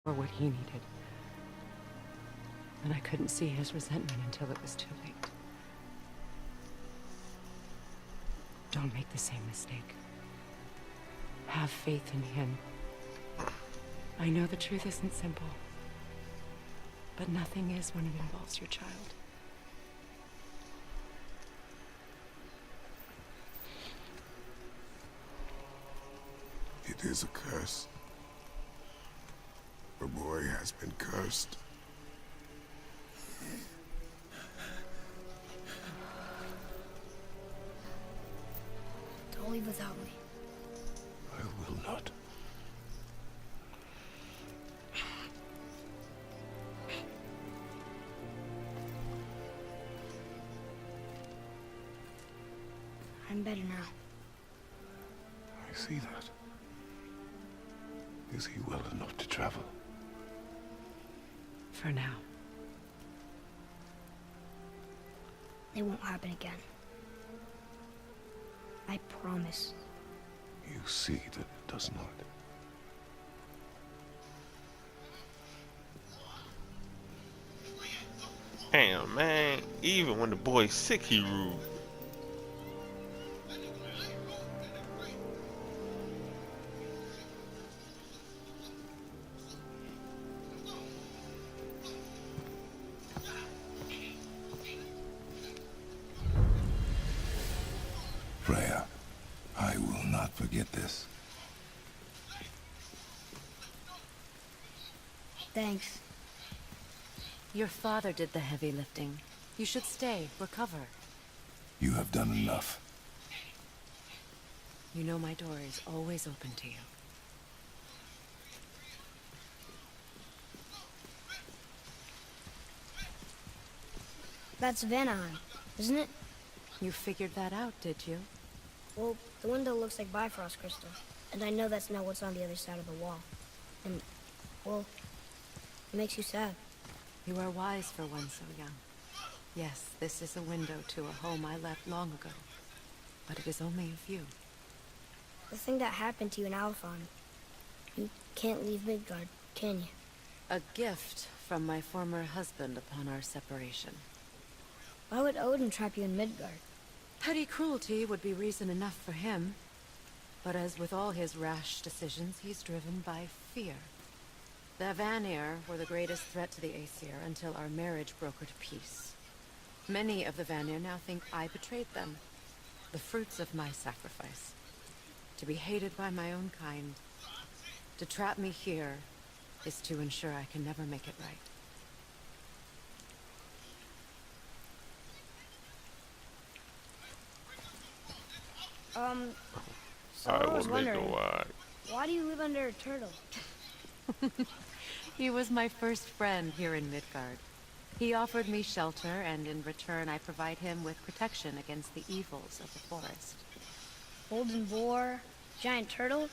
or what he needed. And I couldn't see his resentment until it was too late. Don't make the same mistake. Have faith in him. I know the truth isn't simple, but nothing is when it involves your child. It is a curse. The boy has been cursed. Don't leave without me. I will not. I'm better now. I see that. Is he well enough to travel? For now. It won't happen again. I promise. You see that it does not. Damn, man. Even when the boy's sick, he rude. Freya, I will not forget this. Thanks. Your father did the heavy lifting. You should stay, recover. You have done enough. You know my door is always open to you. That's Vanaheim, isn't it? You figured that out, did you? Well, the window looks like Bifrost crystal. And I know that's not what's on the other side of the wall. And, well, it makes you sad. You are wise for one so young. Yes, this is a window to a home I left long ago. But it is only a view. The thing that happened to you in Alphon, you can't leave Midgard, can you? A gift from my former husband upon our separation. Why would Odin trap you in Midgard? Petty cruelty would be reason enough for him. But as with all his rash decisions, he's driven by fear. The Vanir were the greatest threat to the Aesir until our marriage brokered peace. Many of the Vanir now think I betrayed them. The fruits of my sacrifice. To be hated by my own kind. To trap me here is to ensure I can never make it right. So I I was will make wondering, no why do you live under a turtle? He was my first friend here in Midgard. He offered me shelter, and in return I provide him with protection against the evils of the forest. Golden boar, giant turtle?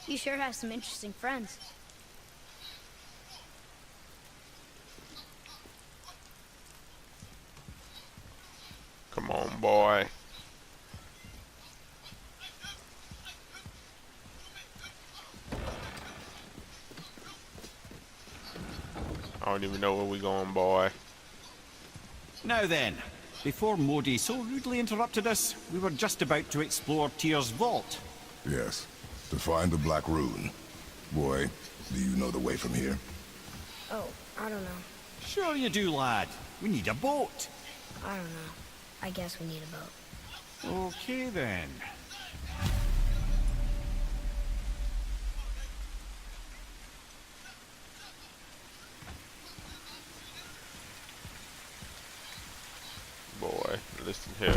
You sure have some interesting friends. Come on, boy. I don't even know where we going, boy. Now then, before Modi so rudely interrupted us, we were just about to explore Tyr's vault. Yes, to find the Black Rune. Boy, do you know the way from here? Oh, I don't know. Sure you do, lad. We need a boat. I don't know. I guess we need a boat. Okay then. Boy, listen here.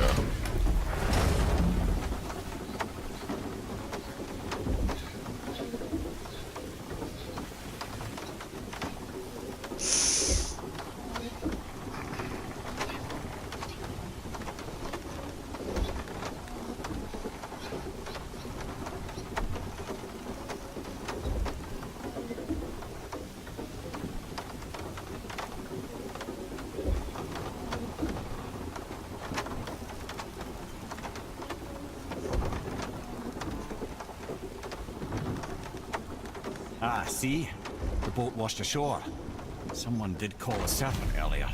Ah, see? The boat washed ashore. Someone did call a serpent earlier.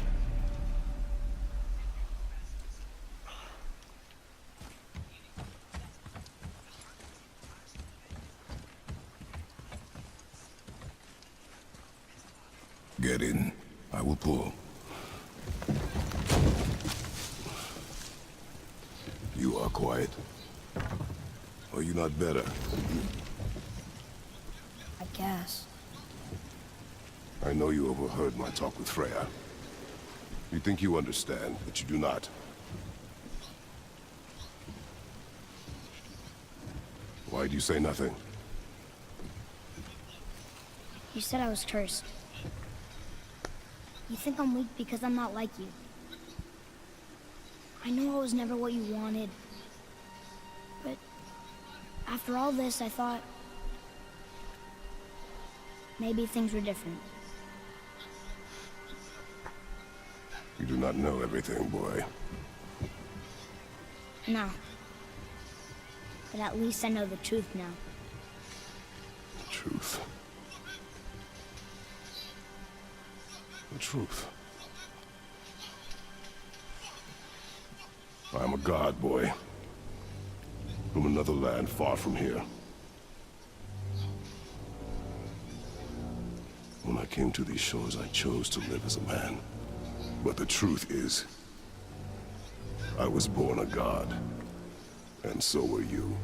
Get in. I will pull. You are quiet. Are you not better? I guess. I know you overheard my talk with Freya. You think you understand, but you do not. Why do you say nothing? You said I was cursed. You think I'm weak because I'm not like you. I know I was never what you wanted. But after all this, I thought maybe things were different. You do not know everything, boy. No. But at least I know the truth now. The truth. The truth. I am a god, boy. From another land far from here. When I came to these shores, I chose to live as a man. But the truth is, I was born a god. And so were you.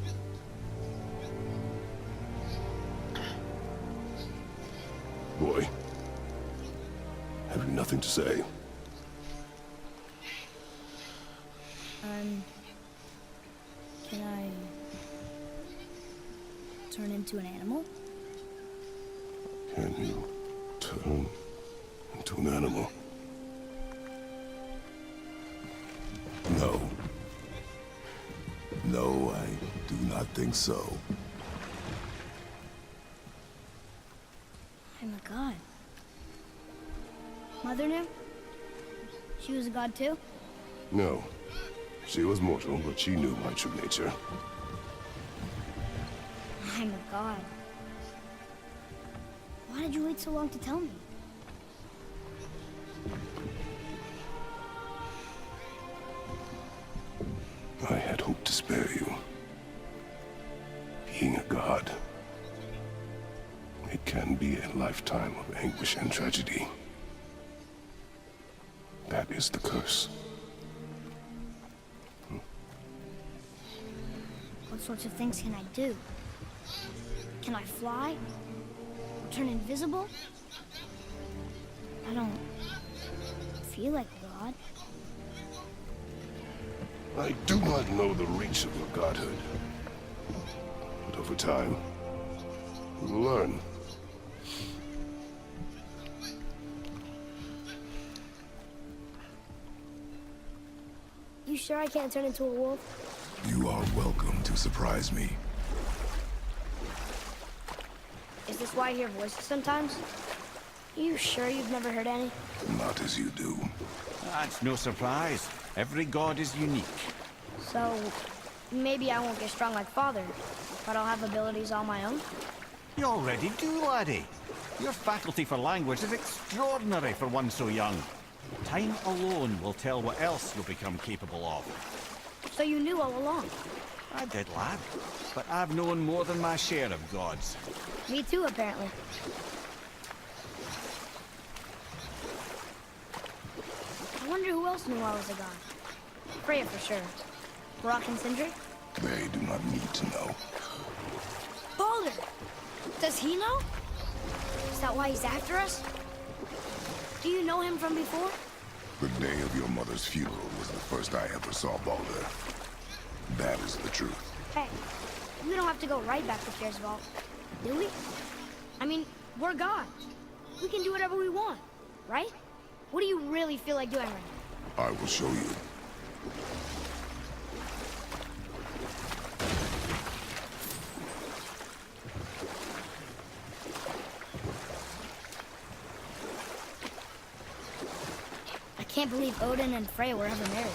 Boy, have you nothing to say? Can I turn into an animal? Can you turn into an animal? No. No, I do not think so. I'm a god. Mother knew? She was a god too? No. She was mortal, but she knew my true nature. I'm a god. Why did you wait so long to tell me? I had hoped to spare you. Being a god, it can be a lifetime of anguish and tragedy. That is the curse. What sorts of things can I do? Can I fly? Or turn invisible? I don't feel like a god. I do not know the reach of your godhood. But over time, we will learn. You sure I can't turn into a wolf? You are welcome to surprise me. Is this why I hear voices sometimes? You sure you've never heard any? Not as you do. That's no surprise. Every god is unique. So, maybe I won't get strong like Father, but I'll have abilities all my own? You already do, laddie. Your faculty for language is extraordinary for one so young. Time alone will tell what else you'll become capable of. So you knew all along? I did, lad. But I've known more than my share of gods. Me too, apparently. I wonder who else knew I was a god. Freya for sure. Brock and Sindri? They do not need to know. Baldur! Does he know? Is that why he's after us? Do you know him from before? The day of your mother's funeral was the first I ever saw Baldur. That is the truth. Hey, we don't have to go right back to Fierce Vault, do we? I mean, we're gods. We can do whatever we want, right? What do you really feel like doing right now? I will show you. I can't believe Odin and Freya were ever married.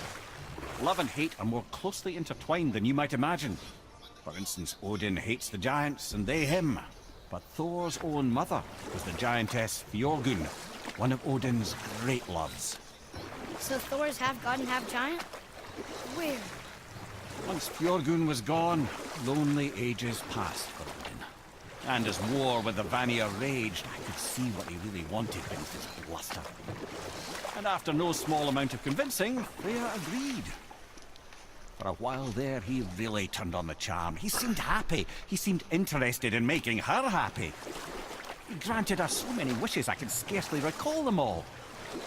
Love and hate are more closely intertwined than you might imagine. For instance, Odin hates the giants and they him. But Thor's own mother was the giantess Fjorgun, one of Odin's great loves. So Thor's half god and half giant? Weird. Once Fjorgun was gone, lonely ages passed for Odin. And as war with the Vanir raged, I could see what he really wanted beneath his bluster. And after no small amount of convincing, Freya agreed. For a while there, he really turned on the charm. He seemed happy. He seemed interested in making her happy. He granted her so many wishes I could scarcely recall them all.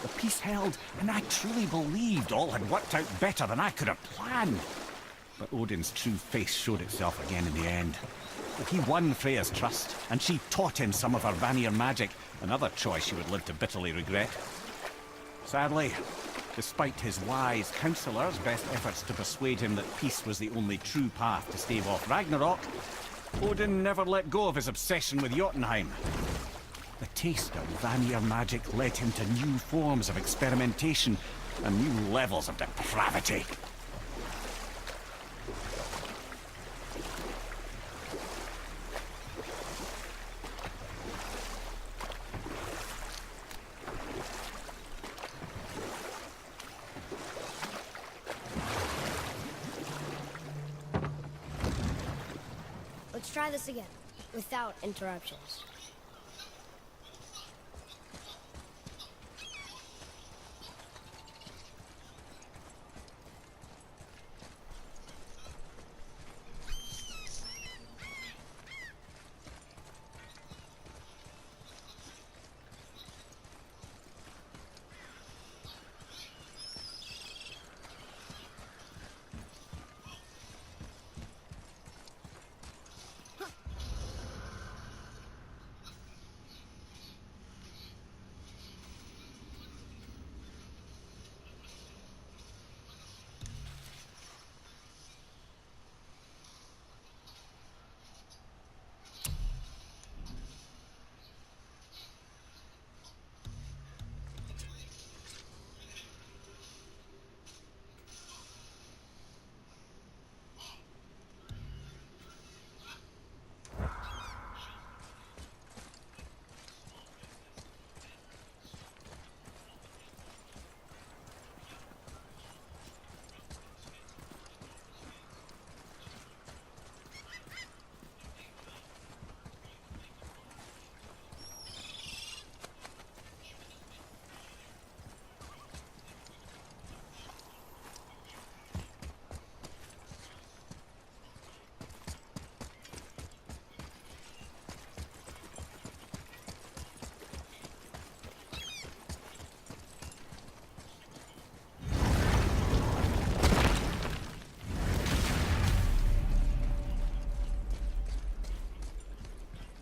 The peace held, and I truly believed all had worked out better than I could have planned. But Odin's true face showed itself again in the end. He won Freya's trust, and she taught him some of her Vanir magic, another choice she would live to bitterly regret. Sadly, despite his wise counselors' best efforts to persuade him that peace was the only true path to stave off Ragnarok, Odin never let go of his obsession with Jotunheim. The taste of Vanir magic led him to new forms of experimentation and new levels of depravity. Let's try this again, without interruptions.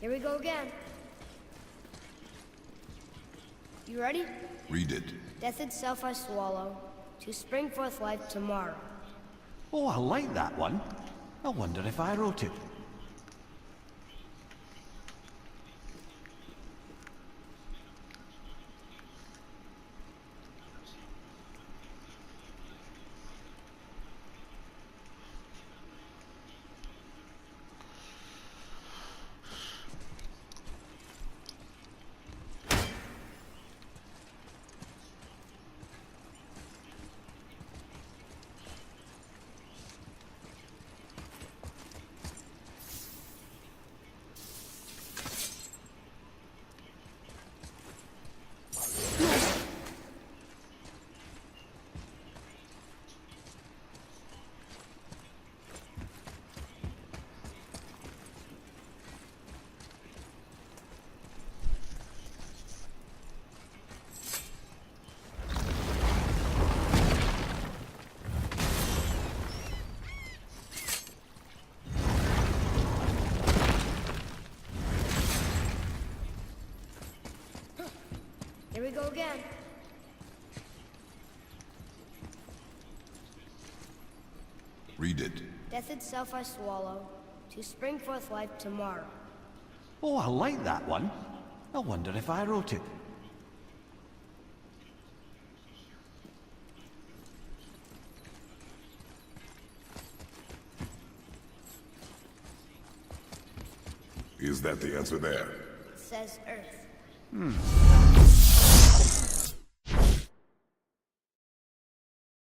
Here we go again. You ready? Read it. Death itself I swallow, to spring forth life tomorrow. Oh, I like that one. I wonder if I wrote it. Here we go again. Read it. Death itself I swallow, to spring forth life tomorrow. Oh, I like that one. I wonder if I wrote it. Is that the answer there? It says Earth.